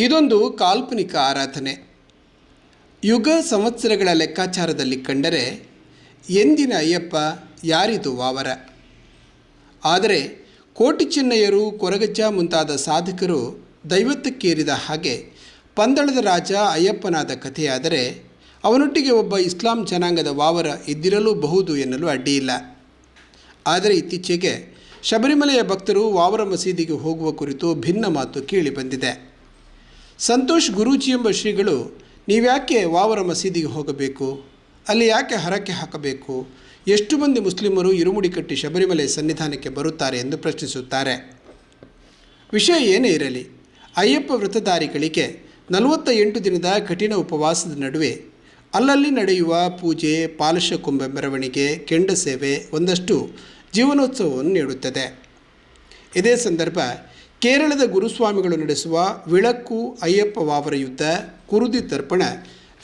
ಇದೊಂದು ಕಾಲ್ಪನಿಕ ಆರಾಧನೆ. ಯುಗ ಸಂವತ್ಸರಗಳ ಲೆಕ್ಕಾಚಾರದಲ್ಲಿ ಕಂಡರೆ ಎಂದಿನ ಅಯ್ಯಪ್ಪ ಯಾರಿದು ವಾವರ. ಆದರೆ ಕೋಟಿ ಚೆನ್ನಯ್ಯರು, ಕೊರಗಜ್ಜ ಮುಂತಾದ ಸಾಧಕರು ದೈವತ್ವಕ್ಕೇರಿದ ಹಾಗೆ ಪಂದಳದ ರಾಜ ಅಯ್ಯಪ್ಪನಾದ ಕಥೆಯಾದರೆ ಅವನೊಟ್ಟಿಗೆ ಒಬ್ಬ ಇಸ್ಲಾಂ ಜನಾಂಗದ ವಾವರ ಇದ್ದಿರಲೂಬಹುದು ಎನ್ನಲು ಅಡ್ಡಿಯಿಲ್ಲ. ಆದರೆ ಇತ್ತೀಚೆಗೆ ಶಬರಿಮಲೆಯ ಭಕ್ತರು ವಾವರ ಮಸೀದಿಗೆ ಹೋಗುವ ಕುರಿತು ಭಿನ್ನ ಮಾತು ಕೇಳಿ ಬಂದಿದೆ. ಸಂತೋಷ್ ಗುರೂಜಿ ಎಂಬ ಶ್ರೀಗಳು, ನೀವ್ಯಾಕೆ ವಾವರ ಮಸೀದಿಗೆ ಹೋಗಬೇಕು, ಅಲ್ಲಿ ಯಾಕೆ ಹರಕೆ ಹಾಕಬೇಕು, ಎಷ್ಟು ಮಂದಿ ಮುಸ್ಲಿಮರು ಇರುಮುಡಿ ಕಟ್ಟಿ ಶಬರಿಮಲೆ ಸನ್ನಿಧಾನಕ್ಕೆ ಬರುತ್ತಾರೆ ಎಂದು ಪ್ರಶ್ನಿಸುತ್ತಾರೆ. ವಿಷಯ ಏನೇ ಇರಲಿ, ಅಯ್ಯಪ್ಪ ವ್ರತಧಾರಿಗಳಿಗೆ 48 ದಿನದ ಕಠಿಣ ಉಪವಾಸದ ನಡುವೆ ಅಲ್ಲಲ್ಲಿ ನಡೆಯುವ ಪೂಜೆ, ಪಾಲಶ ಮೆರವಣಿಗೆ, ಕೆಂಡ ಸೇವೆ ಒಂದಷ್ಟು ಜೀವನೋತ್ಸವವನ್ನು ನೀಡುತ್ತದೆ. ಇದೇ ಸಂದರ್ಭ ಕೇರಳದ ಗುರುಸ್ವಾಮಿಗಳು ನಡೆಸುವ ವಿಳಕ್ಕು ಅಯ್ಯಪ್ಪ ವಾವರ ಯುದ್ಧ ಕುರುದಿ ತರ್ಪಣ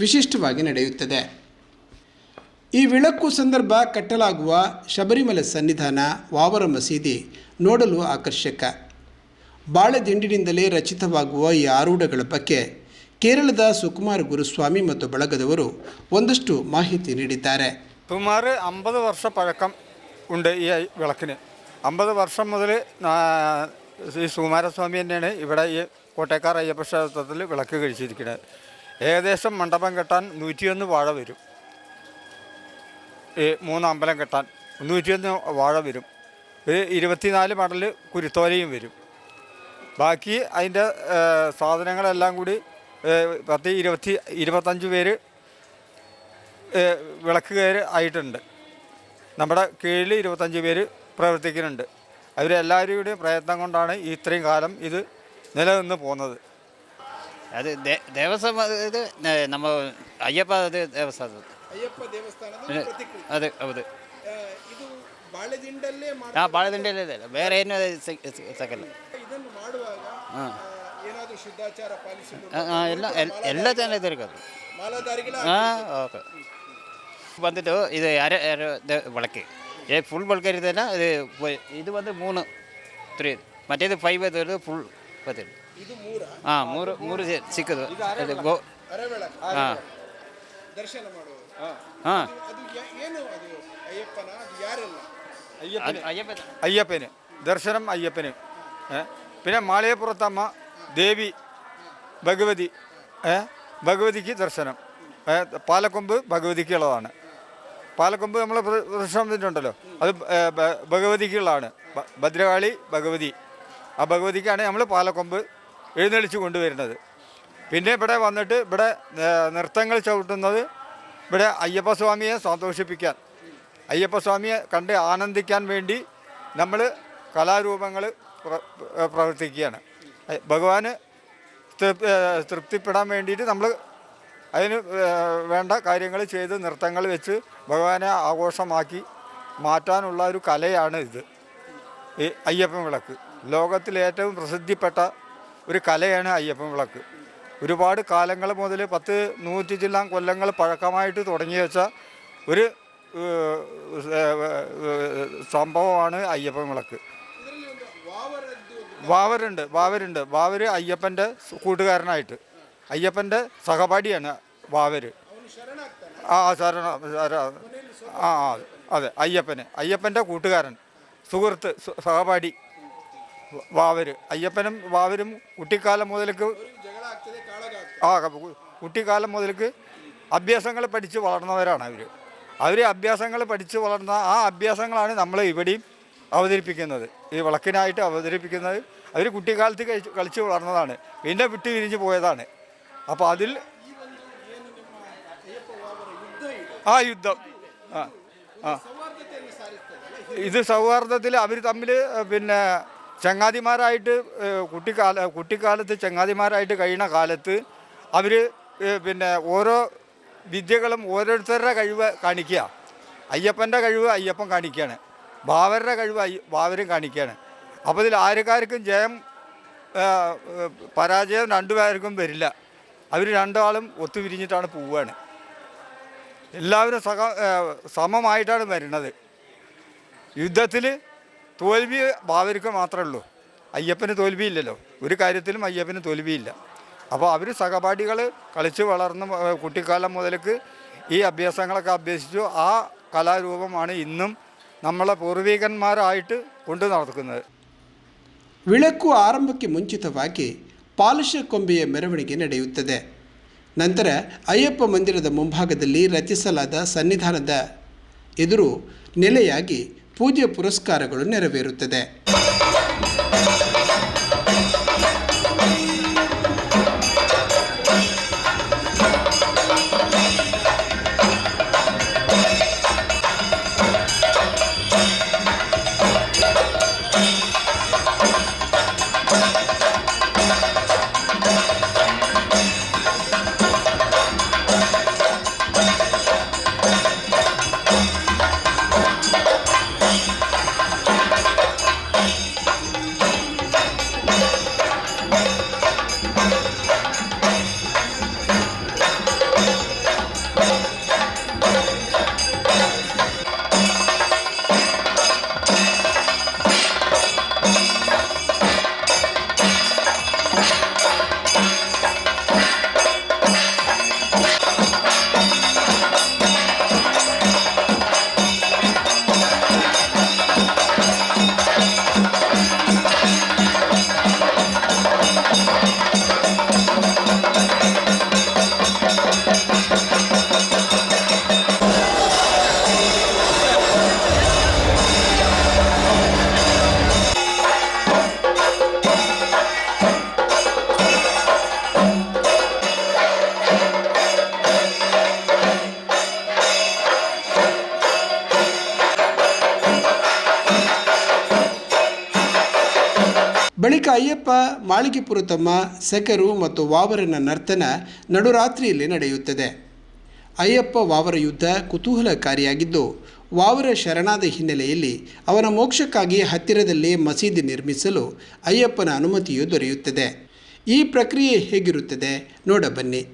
ವಿಶಿಷ್ಟವಾಗಿ ನಡೆಯುತ್ತದೆ. ಈ ವಿಳಕ್ಕು ಸಂದರ್ಭ ಕಟ್ಟಲಾಗುವ ಶಬರಿಮಲೆ ಸನ್ನಿಧಾನ ವಾವರ ಮಸೀದಿ ನೋಡಲು ಆಕರ್ಷಕ. ಬಾಳೆದಿಂಡಿನಿಂದಲೇ ರಚಿತವಾಗುವ ಈ ಆರೂಢಗಳ ಬಗ್ಗೆ ಕೇರಳದ ಸುಕುಮಾರ ಗುರುಸ್ವಾಮಿ ಮತ್ತು ಬಳಗದವರು ಒಂದಷ್ಟು ಮಾಹಿತಿ ನೀಡಿದ್ದಾರೆ. ಸುಮಾರು 50 ವರ್ಷ പഴക്കം ഉണ്ട് ഈ വിളക്കിന്. 50 വർഷം മുതൽ ഈ സുകുമാരസ്വാമി തന്നെയാണ് ഇവിടെ ഈ കോട്ടയക്കാർ അയ്യപ്പ ക്ഷേത്രത്തിൽ വിളക്ക് കഴിച്ചിരിക്കുന്നത്. ഏകദേശം മണ്ഡപം കെട്ടാൻ 101 വാഴ വരും. ഈ 3 അമ്പലം കെട്ടാൻ 101 വാഴ വരും. ഒരു 24 മടൽ കുരുത്തോലയും വരും. ബാക്കി അതിൻ്റെ സാധനങ്ങളെല്ലാം കൂടി 25 പേര് വിളക്കുകാർ ആയിട്ടുണ്ട്. നമ്മുടെ കീഴിൽ 25 പേര് പ്രവർത്തിക്കുന്നുണ്ട്. അവരെല്ലാവരുടെയും പ്രയത്നം കൊണ്ടാണ് ഇത്രയും കാലം ഇത് നിലനിന്ന് പോകുന്നത്. ಅದು ದೇವಸ್ಥಾನ ಇದು ನಮ್ಮ ಅಯ್ಯಪ್ಪ ದೇವಸ್ಥಾನ. ಅದೇ ಹೌದು. ಬಾಳೆದಿಂಡಲ್ಲೇ ಇದೆ, ಬೇರೆ ಏನು ಸಿಗಲ್ಲ. ಎಲ್ಲ ಚೆನ್ನಾಗಿ ತಿರುಗೋದು. ಓಕೆ ಬಂದಿತ್ತು ಇದು ಯಾರು ಬಳಕೆ ಫುಲ್ ಬಳಕೆ ಇರ್ತೇನೆ. ಇದು ಬಂದು 3 3 ಮತ್ತೇದು 5 ಅದು ಫುಲ್ ಬರ್ತಿದೆ. ಮೂರು ಸಿಕ್ಕದು. ಹಾಂ ಹಾಂ അയ്യപ്പന് ദർശനം. അയ്യപ്പന് പിന്നെ മാളികപ്പുറത്തമ്മ ദേവി ഭഗവതി, ഭഗവതിക്ക് ദർശനം. പാലക്കൊമ്പ് ഭഗവതിക്കുള്ളതാണ്. പാലക്കൊമ്പ് നമ്മൾ പ്രദർശനത്തിട്ടുണ്ടല്ലോ, അത് ഭഗവതിക്കുള്ളതാണ്. ഭദ്രകാളി ഭഗവതി, ആ ഭഗവതിക്കാണ് നമ്മൾ പാലക്കൊമ്പ് എഴുന്നള്ളിച്ച് കൊണ്ടുവരുന്നത്. പിന്നെ ഇവിടെ വന്നിട്ട് ഇവിടെ നൃത്തങ്ങൾ ചവിട്ടുന്നത് ഇവിടെ അയ്യപ്പസ്വാമിയെ സന്തോഷിപ്പിക്കാൻ, അയ്യപ്പസ്വാമിയെ കണ്ട് ആനന്ദിക്കാൻ വേണ്ടി നമ്മൾ കലാരൂപങ്ങൾ പ്രവർത്തിക്കുകയാണ്. ഭഗവാന് തൃപ്തിപ്പെടാൻ വേണ്ടിയിട്ട് നമ്മൾ അതിന് വേണ്ട കാര്യങ്ങൾ ചെയ്ത് നൃത്തങ്ങൾ വെച്ച് ഭഗവാനെ ആഘോഷമാക്കി മാറ്റാനുള്ള ഒരു കലയാണ് ഇത്, ഈ അയ്യപ്പൻ വിളക്ക്. ലോകത്തിലെ ഏറ്റവും പ്രസിദ്ധിപ്പെട്ട ഒരു കലയാണ് അയ്യപ്പൻ വിളക്ക്. ഒരുപാട് കാലങ്ങൾ മുതൽ 100 ചില്ലാൻ കൊല്ലങ്ങൾ പഴക്കമായിട്ട് തുടങ്ങി വെച്ച ഒരു സംഭവമാണ് അയ്യപ്പൻ വിളക്ക്. വാവര് അയ്യപ്പൻ്റെ കൂട്ടുകാരനായിട്ട്, അയ്യപ്പൻ്റെ സഹപാഠിയാണ് വാവര്. അതെ, അയ്യപ്പൻ്റെ കൂട്ടുകാരൻ, സുഹൃത്ത്, സഹപാഠി വാവര്. അയ്യപ്പനും വാവരും കുട്ടിക്കാലം മുതൽക്ക് അഭ്യാസങ്ങൾ പഠിച്ച് വളർന്നവരാണ് അവർ അഭ്യാസങ്ങൾ പഠിച്ച് വളർന്ന ആ അഭ്യാസങ്ങളാണ് നമ്മൾ ഇവിടെയും അവതരിപ്പിക്കുന്നത്, ഈ വിളക്കിനായിട്ട് അവതരിപ്പിക്കുന്നത്. അവർ കുട്ടിക്കാലത്ത് കളിച്ച് വളർന്നതാണ്, പിന്നെ വിട്ട് പിരിഞ്ഞ് പോയതാണ്. അപ്പോൾ അതിൽ ആ യുദ്ധം ഇത് സൗഹാർദ്ദത്തിൽ അവർ തമ്മിൽ പിന്നെ ചങ്ങാതിമാരായിട്ട് കുട്ടിക്കാലത്ത് ചങ്ങാതിമാരായിട്ട് കഴിയുന്ന കാലത്ത് അവർ പിന്നെ ഓരോ വിദ്യകളും ഓരോരുത്തരുടെ കഴിവ് കാണിക്കുക. അയ്യപ്പൻ്റെ കഴിവ് അയ്യപ്പൻ കാണിക്കുകയാണ്, ഭാവരുടെ കഴിവ് ഭാവരും കാണിക്കുകയാണ്. അപ്പോൾ ഇതിൽ ആർക്കാർക്കും ജയം പരാജയം രണ്ടുപേർക്കും വരില്ല. അവർ രണ്ടാളും ഒത്തുപിരിഞ്ഞിട്ടാണ് പോവുകയാണ്. എല്ലാവരും സമമായിട്ടാണ് വരുന്നത്. യുദ്ധത്തിൽ തോൽവി ഭാവർക്ക് മാത്രമേ ഉള്ളൂ, അയ്യപ്പന് തോൽവിയില്ലല്ലോ. ഒരു കാര്യത്തിലും അയ്യപ്പന് തോൽവിയില്ല. അപ്പോൾ അവർ സഹപാഠികൾ കളിച്ച് വളർന്ന് കുട്ടിക്കാലം മുതൽക്ക് ഈ അഭ്യാസങ്ങളൊക്കെ അഭ്യസിച്ചു. ആ കലാരൂപമാണ് ഇന്നും നമ്മളെ പൂರ್ವಿಕನ್ಮಾರಾയിട്ട് ಕೊಂಡು നടക്കുന്നത്. ವಿಳಕ್ಕು ಆರಂಭಕ್ಕೆ ಮುಂಚಿತವಾಗಿ ಪಾಲಶ ಕೊಂಬೆಯ ಮೆರವಣಿಗೆ ನಡೆಯುತ್ತದೆ. ನಂತರ ಅಯ್ಯಪ್ಪ ಮಂದಿರದ ಮುಂಭಾಗದಲ್ಲಿ ರಚಿಸಲಾದ ಸನ್ನಿಧಾನದ ಎದುರು ನೆಲೆಯಾಗಿ ಪೂಜೆ ಪುರಸ್ಕಾರಗಳು ನೆರವೇರುತ್ತದೆ. ಬಳಿಕ ಅಯ್ಯಪ್ಪ, ಮಾಳಿಗೆ ಪುರುತಮ್ಮ, ಸೆಕರು ಮತ್ತು ವಾವರನ ನರ್ತನ ನಡುರಾತ್ರಿಯಲ್ಲಿ ನಡೆಯುತ್ತದೆ. ಅಯ್ಯಪ್ಪ ವಾವರ ಯುದ್ಧ ಕುತೂಹಲಕಾರಿಯಾಗಿದ್ದು, ವಾವರ ಶರಣಾದ ಹಿನ್ನೆಲೆಯಲ್ಲಿ ಅವನ ಮೋಕ್ಷಕ್ಕಾಗಿ ಹತ್ತಿರದಲ್ಲೇ ಮಸೀದಿ ನಿರ್ಮಿಸಲು ಅಯ್ಯಪ್ಪನ ಅನುಮತಿಯು ದೊರೆಯುತ್ತದೆ. ಈ ಪ್ರಕ್ರಿಯೆ ಹೇಗಿರುತ್ತದೆ ನೋಡಬನ್ನಿ.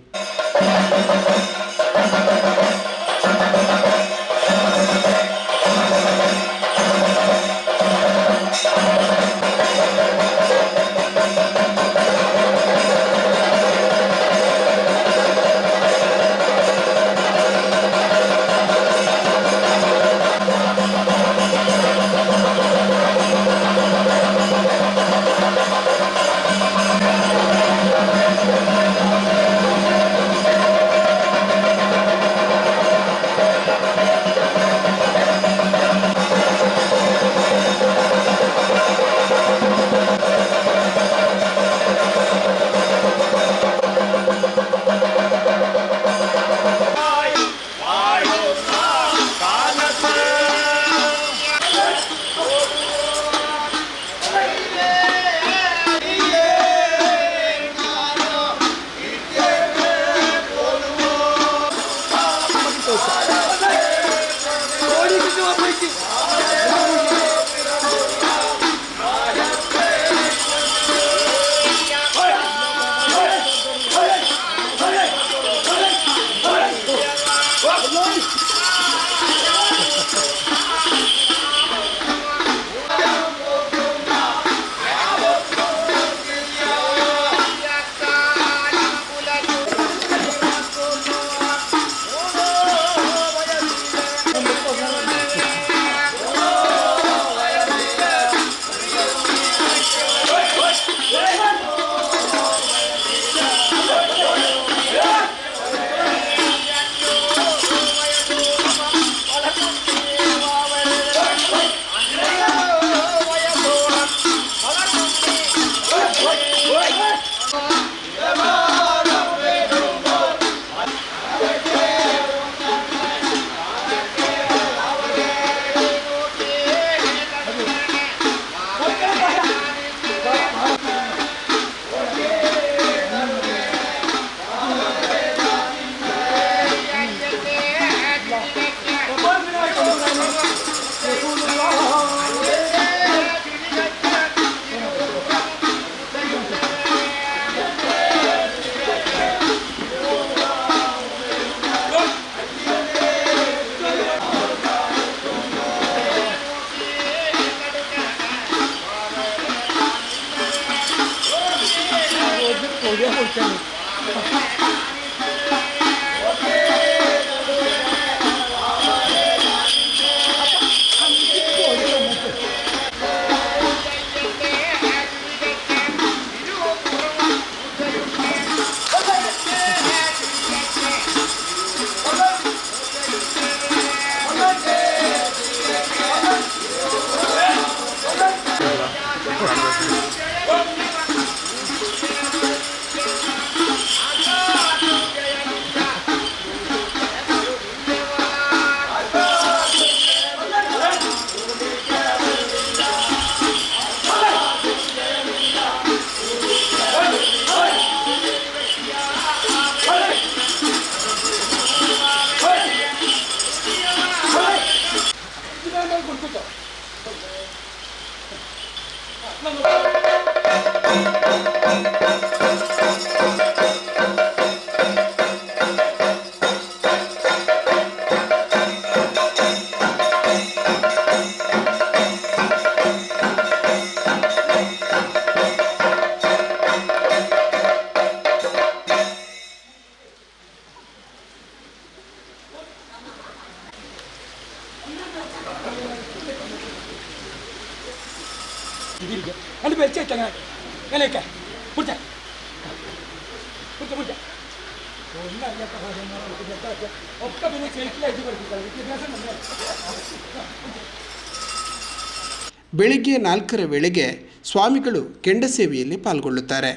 ಅಲ್ಲಿ ಬೆಚ್ಚ ಇಟ್ಟ ಎಲೆಕ್ಕೆ ಮುಟ್ಟ ಮುಟ್ಟ ಮುಟ್ಟ ಒಕ್ಕ ಬೆಲೆ ಸೇರಿಸಿಲ್ಲ ಇದು ಬರ್ತಿದ್ದಾರೆ ವಿದ್ಯಾಭ್ಯಾಸ ಬೆಳಿಗ್ಗೆ 4ರ ವೇಳೆಗೆ ಸ್ವಾಮಿಗಳು ಕೆಂಡ ಸೇವೆಯಲ್ಲಿ ಪಾಲ್ಗೊಳ್ಳುತ್ತಾರೆ.